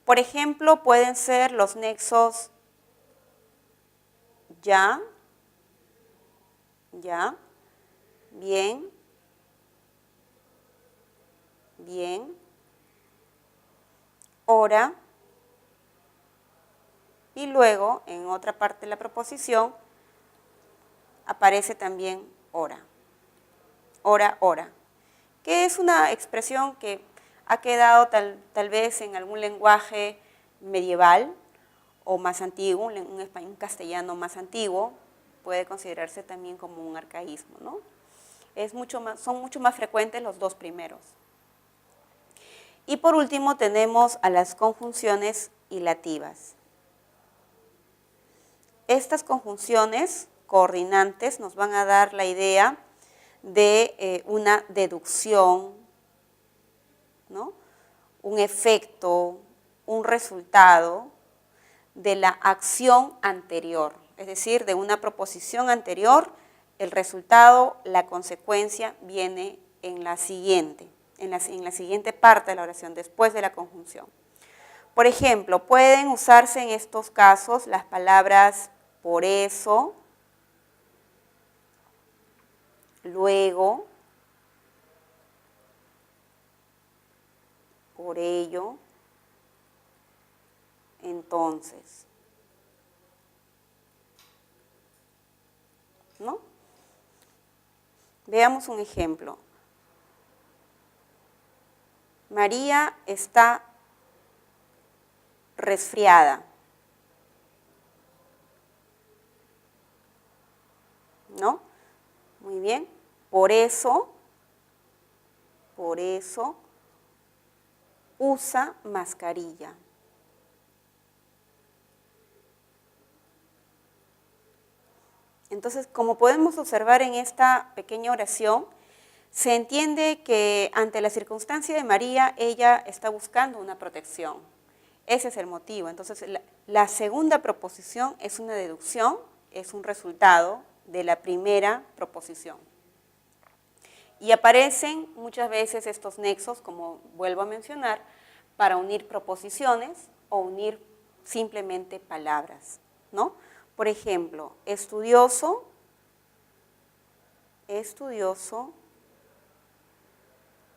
Por ejemplo, pueden ser los nexos ya, bien, bien, hora, y luego en otra parte de la proposición aparece también hora, hora, hora, que es una expresión que ha quedado tal vez en algún lenguaje medieval o más antiguo, un castellano más antiguo, puede considerarse también como un arcaísmo, ¿no? Son mucho más frecuentes los dos primeros. Y por último tenemos a las conjunciones hilativas. Estas conjunciones coordinantes nos van a dar la idea de una deducción, ¿no? Un efecto, un resultado de la acción anterior, es decir, de una proposición anterior, el resultado, la consecuencia viene en la siguiente parte de la oración, después de la conjunción. Por ejemplo, pueden usarse en estos casos las palabras por eso, luego, por ello, entonces, ¿no? Veamos un ejemplo. María está resfriada, ¿no? Muy bien. Por eso, usa mascarilla. Entonces, como podemos observar en esta pequeña oración, se entiende que ante la circunstancia de María, ella está buscando una protección. Ese es el motivo. Entonces, la segunda proposición es una deducción, es un resultado de la primera proposición. Y aparecen muchas veces estos nexos, como vuelvo a mencionar, para unir proposiciones o unir simplemente palabras, ¿no? Por ejemplo, estudioso,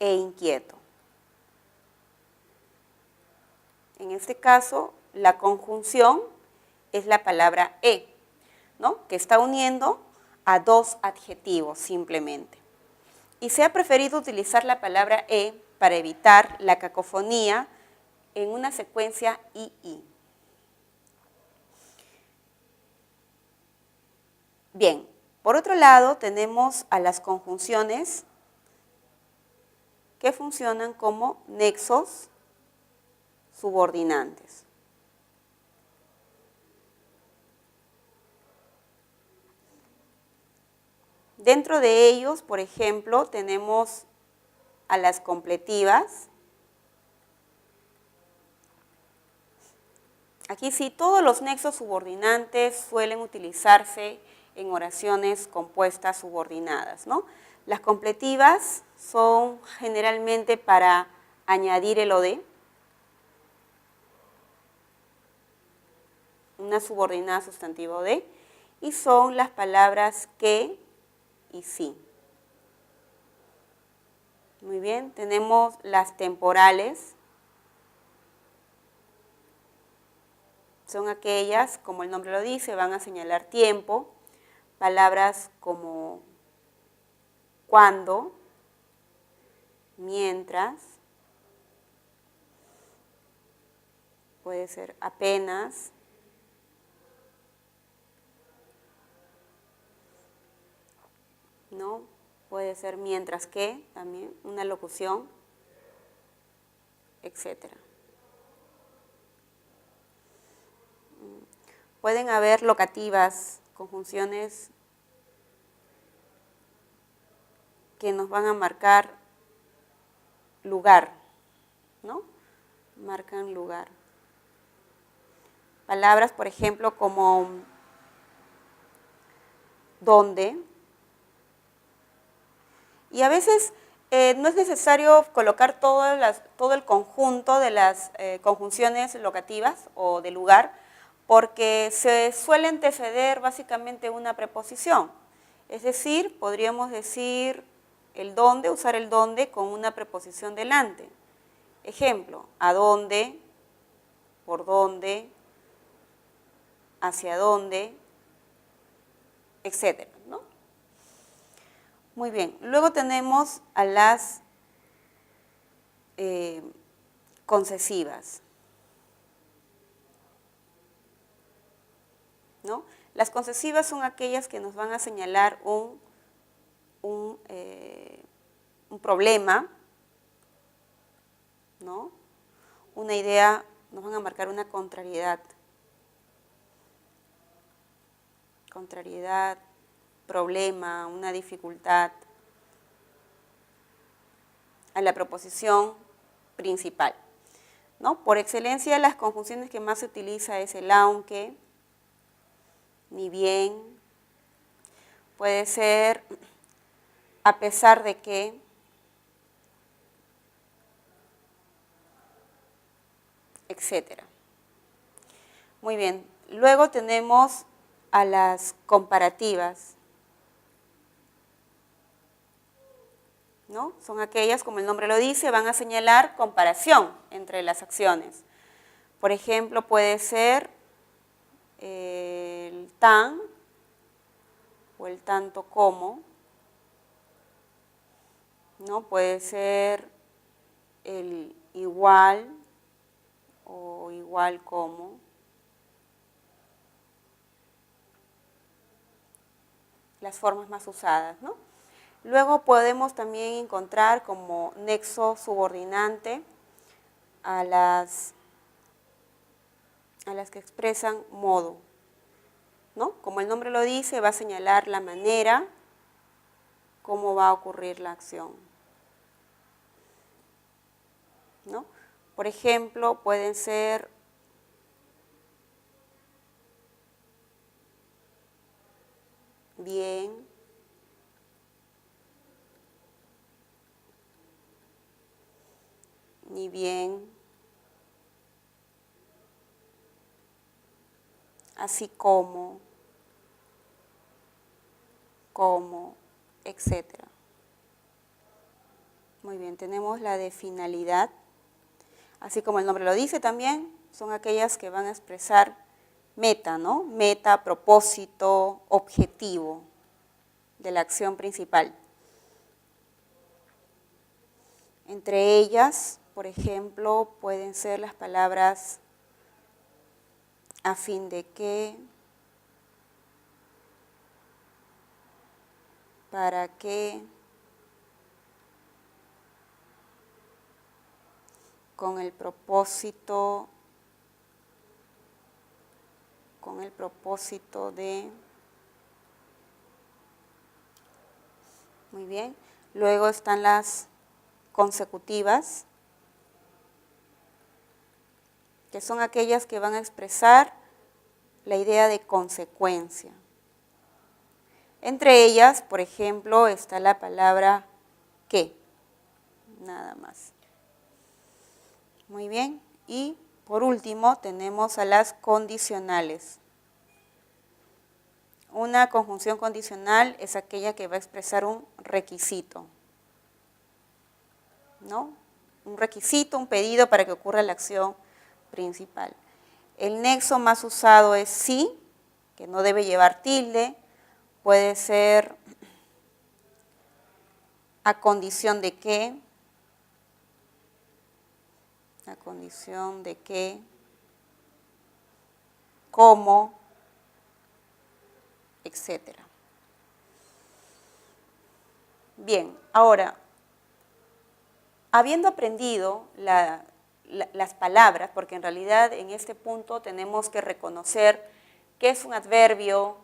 e inquieto. En este caso, la conjunción es la palabra e, ¿no? Que está uniendo a dos adjetivos simplemente. Y se ha preferido utilizar la palabra e para evitar la cacofonía en una secuencia i. Bien, por otro lado tenemos a las conjunciones que funcionan como nexos subordinantes. Dentro de ellos, por ejemplo, tenemos a las completivas. Aquí sí, todos los nexos subordinantes suelen utilizarse en oraciones compuestas subordinadas, ¿no? Las completivas son generalmente para añadir el OD, una subordinada sustantiva OD, y son las palabras que y sí. Muy bien, tenemos las temporales. Son aquellas, como el nombre lo dice, van a señalar tiempo. Palabras como cuando, mientras, puede ser apenas, ¿no? Puede ser mientras que, también, una locución, etc. Pueden haber locativas, conjunciones que nos van a marcar lugar, ¿no? Marcan lugar. Palabras, por ejemplo, como donde. Y a veces No es necesario colocar todo el conjunto de las conjunciones locativas o de lugar, porque se suele anteceder básicamente una preposición. Es decir, podríamos decir el dónde, usar el dónde con una preposición delante. Ejemplo, a dónde, por dónde, hacia dónde, etcétera, ¿no? Muy bien, luego tenemos a las concesivas, ¿no? Las concesivas son aquellas que nos van a señalar un problema, ¿no? Una idea, nos van a marcar una contrariedad, problema, una dificultad a la proposición principal, ¿no? Por excelencia, las conjunciones que más se utiliza es el aunque, ni bien, puede ser a pesar de que, etcétera. Muy bien, luego tenemos a las comparativas, ¿no? Son aquellas, como el nombre lo dice, van a señalar comparación entre las acciones. Por ejemplo, puede ser el tan o el tanto como, ¿no? Puede ser el igual o igual como. Las formas más usadas, ¿no? Luego podemos también encontrar como nexo subordinante a las que expresan modo, ¿no? Como el nombre lo dice, va a señalar la manera, cómo va a ocurrir la acción, ¿no? Por ejemplo, pueden ser bien, ni bien, así como, etcétera. Muy bien, tenemos la de finalidad, así como el nombre lo dice también, son aquellas que van a expresar meta, ¿no? Meta, propósito, objetivo de la acción principal. Entre ellas, por ejemplo, pueden ser las palabras a fin de que, para qué, con el propósito de. Muy bien. Luego están las consecutivas, que son aquellas que van a expresar la idea de consecuencia. Entre ellas, por ejemplo, está la palabra que, nada más. Muy bien. Y por último tenemos a las condicionales. Una conjunción condicional es aquella que va a expresar un requisito, ¿no? Un requisito, un pedido para que ocurra la acción principal. El nexo más usado es sí, que no debe llevar tilde, puede ser a condición de que, cómo, etcétera. Bien, ahora, habiendo aprendido las palabras, porque en realidad en este punto tenemos que reconocer qué es un adverbio,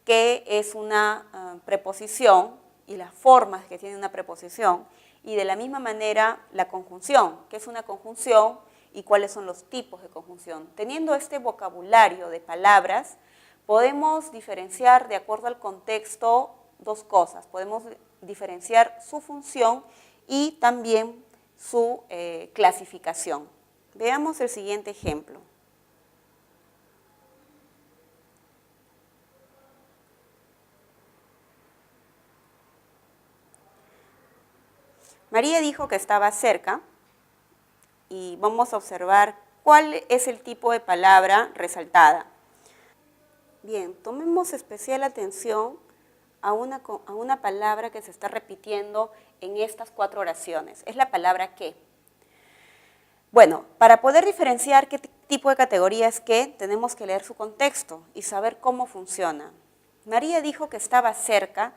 qué es una preposición y las formas que tiene una preposición, y de la misma manera la conjunción, qué es una conjunción y cuáles son los tipos de conjunción. Teniendo este vocabulario de palabras, podemos diferenciar de acuerdo al contexto dos cosas. Podemos diferenciar su función y también su clasificación. Veamos el siguiente ejemplo. María dijo que estaba cerca y vamos a observar cuál es el tipo de palabra resaltada. Bien, tomemos especial atención a una palabra que se está repitiendo en estas 4 oraciones. Es la palabra que. Bueno, para poder diferenciar qué tipo de categoría es qué, tenemos que leer su contexto y saber cómo funciona. María dijo que estaba cerca.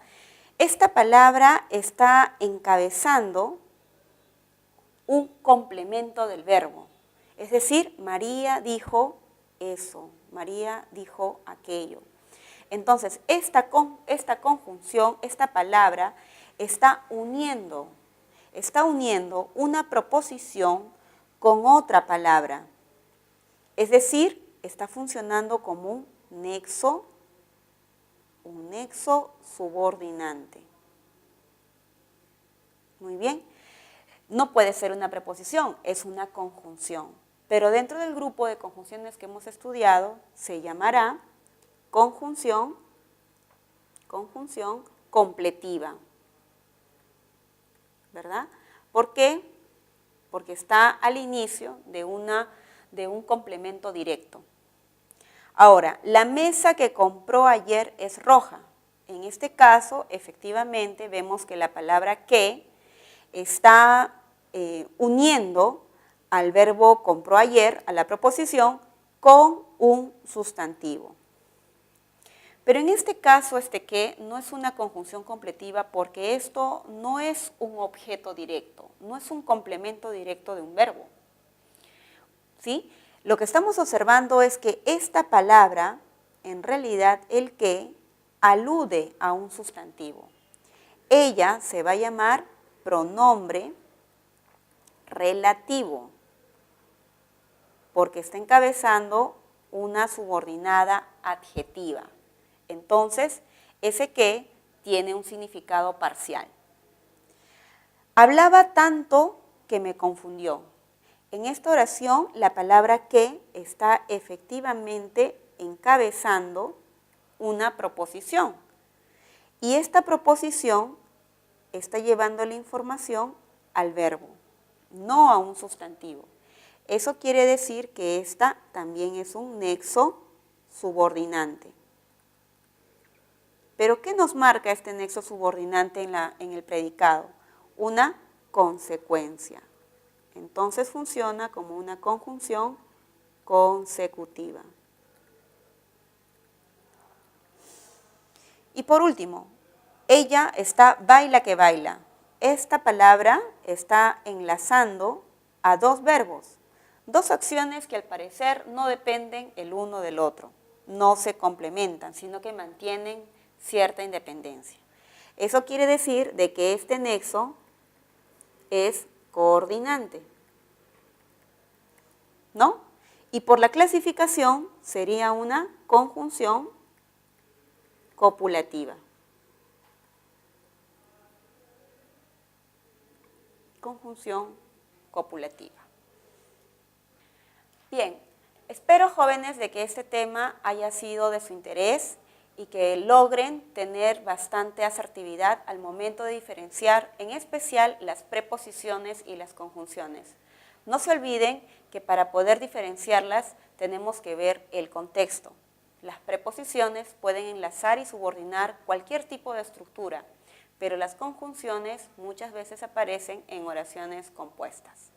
Esta palabra está encabezando un complemento del verbo. Es decir, María dijo eso, María dijo aquello. Entonces, esta conjunción, esta palabra, está uniendo una proposición con otra palabra. Es decir, está funcionando como un nexo subordinante. Muy bien. No puede ser una preposición, es una conjunción. Pero dentro del grupo de conjunciones que hemos estudiado, se llamará conjunción completiva. ¿Verdad? ¿Por qué? Porque está al inicio de un complemento directo. Ahora, la mesa que compró ayer es roja. En este caso, efectivamente, vemos que la palabra que está uniendo al verbo compró ayer, a la proposición, con un sustantivo. Pero en este caso, que no es una conjunción completiva porque esto no es un objeto directo, no es un complemento directo de un verbo. ¿Sí? Lo que estamos observando es que esta palabra, en realidad, el que, alude a un sustantivo. Ella se va a llamar pronombre relativo, porque está encabezando una subordinada adjetiva. Entonces, ese que tiene un significado parcial. Hablaba tanto que me confundió. En esta oración, la palabra que está efectivamente encabezando una proposición. Y esta proposición está llevando la información al verbo, no a un sustantivo. Eso quiere decir que esta también es un nexo subordinante. ¿Pero qué nos marca este nexo subordinante en el predicado? Una consecuencia. Entonces funciona como una conjunción consecutiva. Y por último, ella está baila que baila. Esta palabra está enlazando a 2 verbos, 2 acciones que al parecer no dependen el uno del otro, no se complementan, sino que mantienen cierta independencia. Eso quiere decir de que este nexo es coordinante, ¿no? Y por la clasificación sería una conjunción copulativa. Conjunción copulativa. Bien, espero, jóvenes, de que este tema haya sido de su interés y que logren tener bastante asertividad al momento de diferenciar, en especial, las preposiciones y las conjunciones. No se olviden que para poder diferenciarlas tenemos que ver el contexto. Las preposiciones pueden enlazar y subordinar cualquier tipo de estructura, pero las conjunciones muchas veces aparecen en oraciones compuestas.